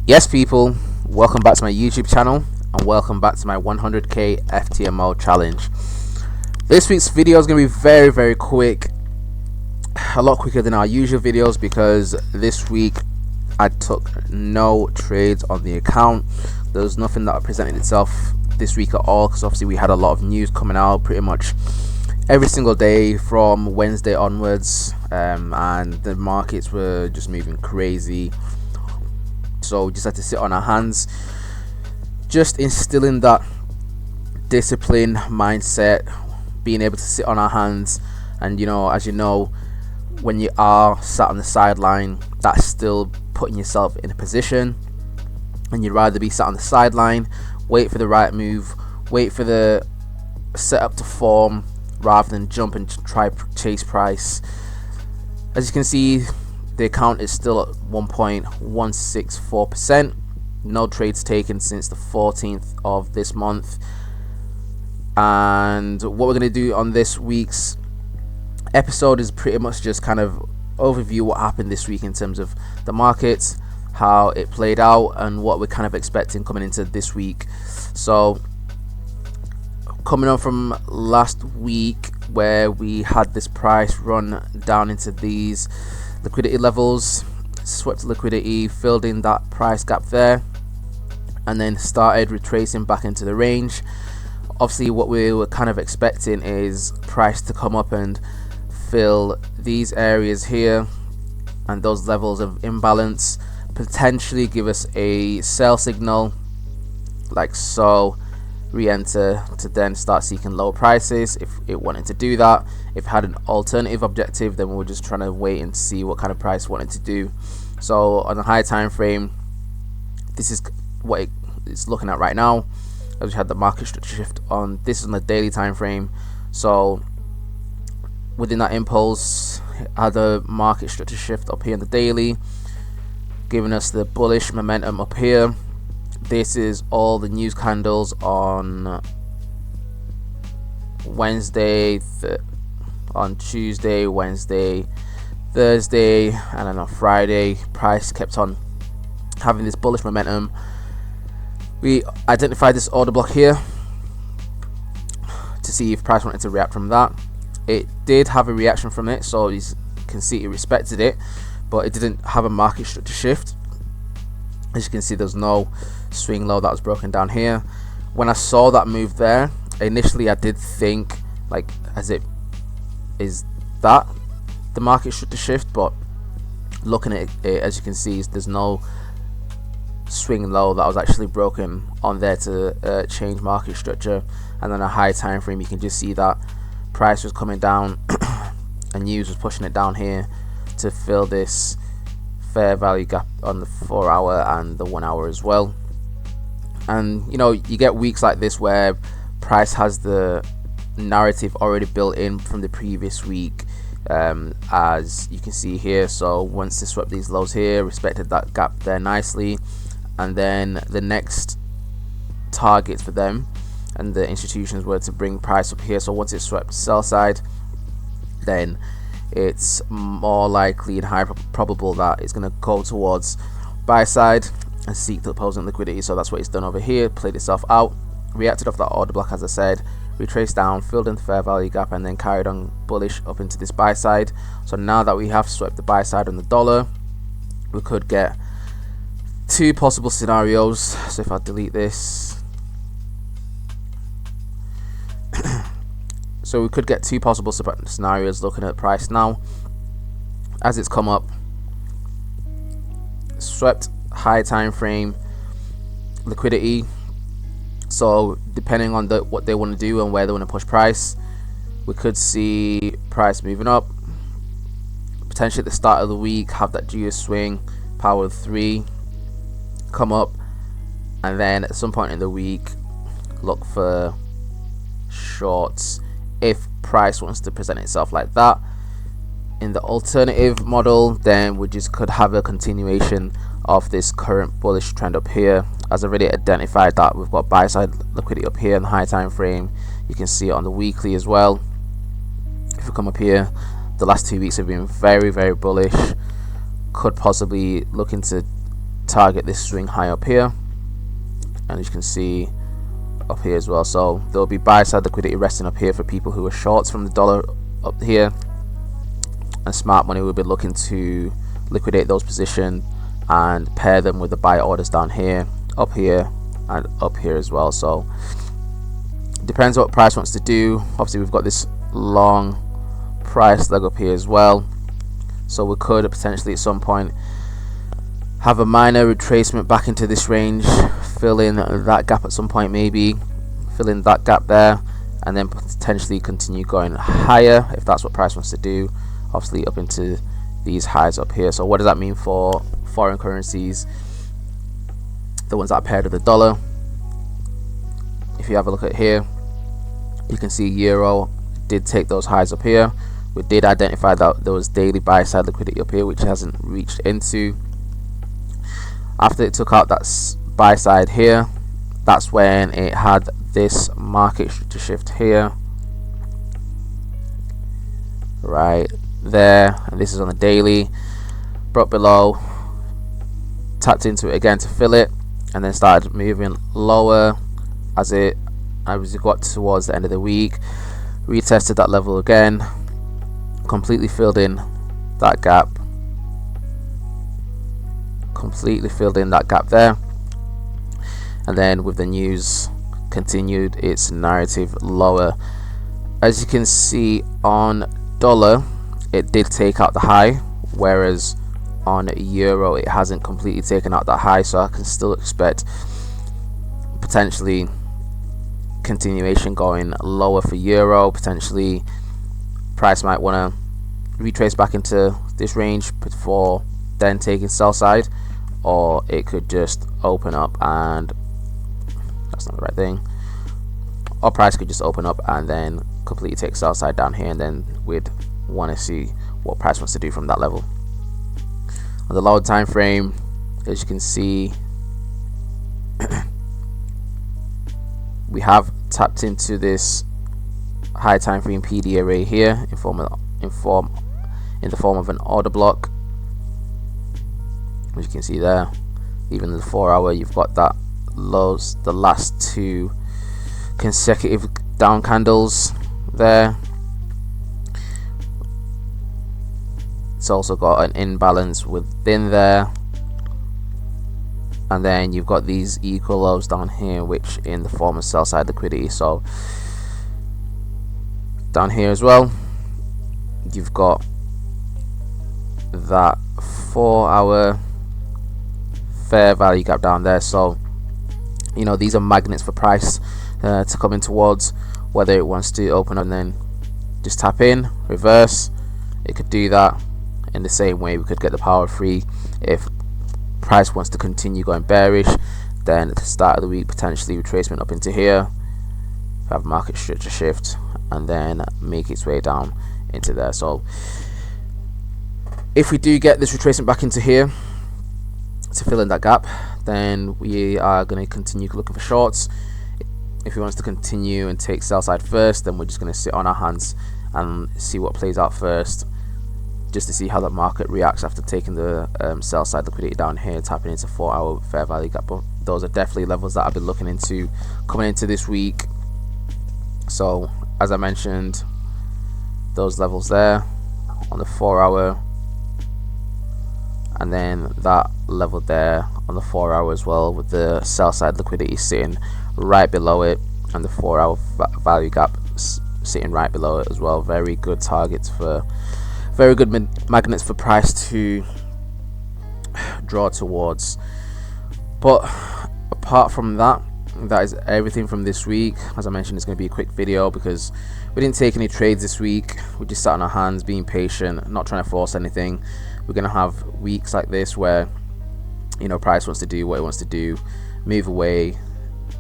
Yes, people, welcome back to my YouTube channel and welcome back to my 100k FTMO challenge. This week's video is going to be very quick, a lot quicker than our usual videos, because this week I took no trades on the account. There was nothing that presented itself this week at all, because obviously we had a lot of news coming out pretty much every single day from Wednesday onwards, and the markets were just moving crazy. So we just had to sit on our hands, just instilling that discipline mindset, being able to sit on our hands. And as you know, when you are sat on the sideline, that's still putting yourself in a position, and you'd rather be sat on the sideline, wait for the right move, wait for the setup to form, rather than jump and try chase price. As you can see, the account is still at 1.164%. No trades taken since the 14th of this month. And what we're going to do on this week's episode is pretty much just kind of overview what happened this week in terms of the markets, how it played out, and what we're kind of expecting coming into this week. So coming on from last week, where we had this price run down into these liquidity levels, swept liquidity, filled in that price gap there, and then started retracing back into the range. Obviously what we were kind of expecting is price to come up and fill these areas here and those levels of imbalance, potentially give us a sell signal like so, re-enter to then start seeking lower prices if it wanted to do that. If it had an alternative objective, then we were just trying to wait and see what kind of price it wanted to do. So on the high time frame, this is what it's looking at right now, as we had the market structure shift on. This is on the daily time frame. So within that impulse, had the market structure shift up here in the daily, giving us the bullish momentum up here. This is all the news candles on Wednesday, on Tuesday, Wednesday, Thursday, and then on Friday, price kept on having this bullish momentum. We identified this order block here to see if price wanted to react from that. It did have a reaction from it, so you can see it respected it, but it didn't have a market structure shift. As you can see, there's no swing low that was broken down here. When I saw that move there, initially I did think, like, as it is that the market structure shift, but looking at it, as you can see, there's no swing low that was actually broken on there to change market structure. And then a high time frame, you can just see that price was coming down and news was pushing it down here to fill this fair value gap on the 4 hour and the 1 hour as well. And you get weeks like this where price has the narrative already built in from the previous week, as you can see here. So once they swept these lows here, respected that gap there nicely, and then the next targets for them and the institutions were to bring price up here. So once it swept sell side, then it's more likely and high probable that it's going to go towards buy side and seek the opposing liquidity. So that's what it's done over here, played itself out, reacted off that order block, as I said, retraced down, filled in the fair value gap, and then carried on bullish up into this buy side. So now that we have swept the buy side on the dollar, we could get two possible scenarios. So if I delete this, so we could get two possible scenarios looking at price now. As it's come up, swept high time frame liquidity. So depending on what they want to do and where they want to push price, we could see price moving up. Potentially at the start of the week, have that Julius swing, power of 3, come up, and then at some point in the week, look for shorts if price wants to present itself like that. In the alternative model, then we just could have a continuation of this current bullish trend up here. As I've already identified that we've got buy side liquidity up here in the high time frame. You can see it on the weekly as well. If we come up here, the last 2 weeks have been very bullish. Could possibly look into target this swing high up here, and as you can see up here as well. So there'll be buy side liquidity resting up here for people who are shorts from the dollar up here, and smart money will be looking to liquidate those positions and pair them with the buy orders down here, up here, and up here as well. So depends what price wants to do. Obviously we've got this long price leg up here as well, so we could potentially at some point have a minor retracement back into this range, fill in that gap at some point, maybe fill in that gap there, and then potentially continue going higher if that's what price wants to do, obviously up into these highs up here. So what does that mean for foreign currencies, the ones that are paired with the dollar? If you have a look at here, you can see euro did take those highs up here. We did identify that there was daily buy side liquidity up here, which hasn't reached into. After it took out that buy side here, that's when it had this market to shift here, right there, and this is on the daily. Broke below, tapped into it again to fill it, and then started moving lower as it got towards the end of the week. Retested that level again, completely filled in that gap, there, and then with the news continued its narrative lower. As you can see on dollar, it did take out the high, whereas on euro it hasn't completely taken out that high, so I can still expect potentially continuation going lower for euro. Potentially price might want to retrace back into this range before then taking sell side, or it could just open up, and that's not the right thing, or price could just open up and then completely take sell side down here, and then we'd want to see what price wants to do from that level. On the lower time frame, as you can see, we have tapped into this high time frame PD array here in the form of an order block. As you can see there, even the 4 hour, you've got that lows, the last two consecutive down candles there. It's also got an imbalance within there, and then you've got these equal lows down here, which in the form of sell side liquidity. So down here as well, you've got that 4 hour fair value gap down there. So you know, these are magnets for price to come in towards, whether it wants to open up and then just tap in, reverse. It could do that. In the same way, we could get the power free if price wants to continue going bearish, then at the start of the week potentially retracement up into here, have market structure shift, and then make its way down into there. So if we do get this retracement back into here to fill in that gap, then we are going to continue looking for shorts. If he wants to continue and take sell side first, then we're just going to sit on our hands and see what plays out first, just to see how the market reacts after taking the sell side liquidity down here, tapping into 4 hour fair value gap. But those are definitely levels that I've been looking into coming into this week. So as I mentioned, those levels there on the 4 hour, and then that level there on the 4 hour as well, with the sell side liquidity sitting right below it, and the 4 hour value gap sitting right below it as well. Very good targets for, very good magnets for price to draw towards. But apart from that, that is everything from this week. As I mentioned, it's going to be a quick video because we didn't take any trades this week. We just sat on our hands, being patient, not trying to force anything. We're going to have weeks like this where, you know, price wants to do what it wants to do, move away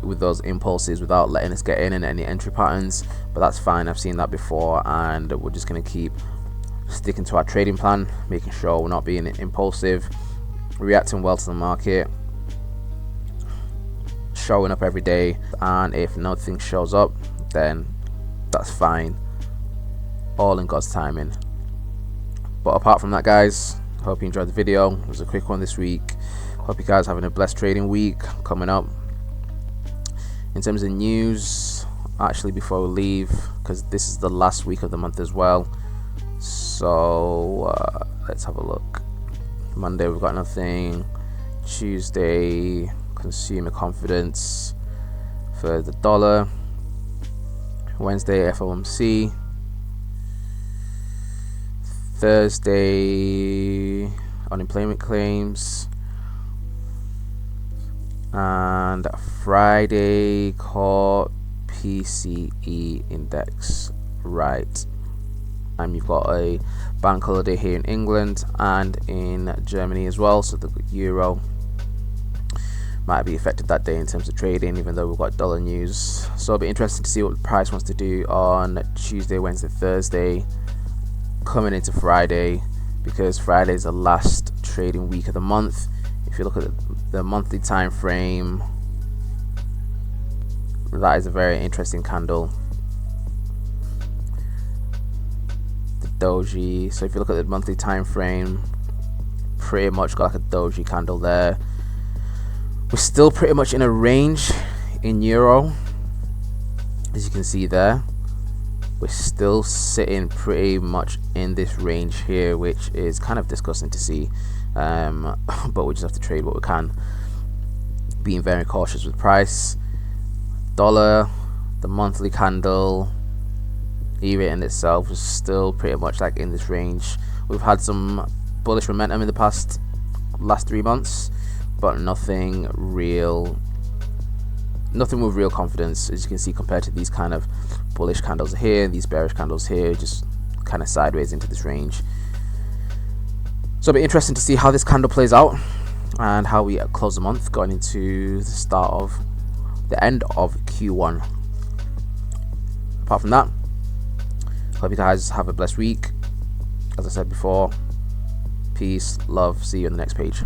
with those impulses without letting us get in any entry patterns. But that's fine, I've seen that before, and we're just going to keep sticking to our trading plan, making sure we're not being impulsive, reacting well to the market, showing up every day, and if nothing shows up, then that's fine, all in God's timing. But apart from that, guys, I hope you enjoyed the video. It was a quick one this week. Hope you guys having a blessed trading week coming up. In terms of news, actually before we leave, because this is the last week of the month as well, so let's have a look. Monday we've got nothing. Tuesday, consumer confidence for the dollar. Wednesday, FOMC. Thursday, unemployment claims. And Friday, core PCE index. Right. And you've got a bank holiday here in England and in Germany as well, so the euro might be affected that day in terms of trading, even though we've got dollar news. So it'll be interesting to see what the price wants to do on Tuesday, Wednesday, Thursday, coming into Friday, because Friday is the last trading week of the month. If you look at the monthly time frame, that is a very interesting candle. The doji. So if you look at the monthly time frame, pretty much got like a doji candle there. We're still pretty much in a range in euro, as you can see there. We're still sitting pretty much in this range here, which is kind of disgusting to see. But we just have to trade what we can, being very cautious with price. Dollar, the monthly candle, E-rate in itself is still pretty much like in this range. We've had some bullish momentum in the last 3 months, but nothing with real confidence, as you can see, compared to these kind of bullish candles here, these bearish candles here, just kind of sideways into this range. So it'll be interesting to see how this candle plays out and how we close the month going into the end of Q1. Apart from that, hope you guys have a blessed week. As I said before, peace, love, see you on the next page.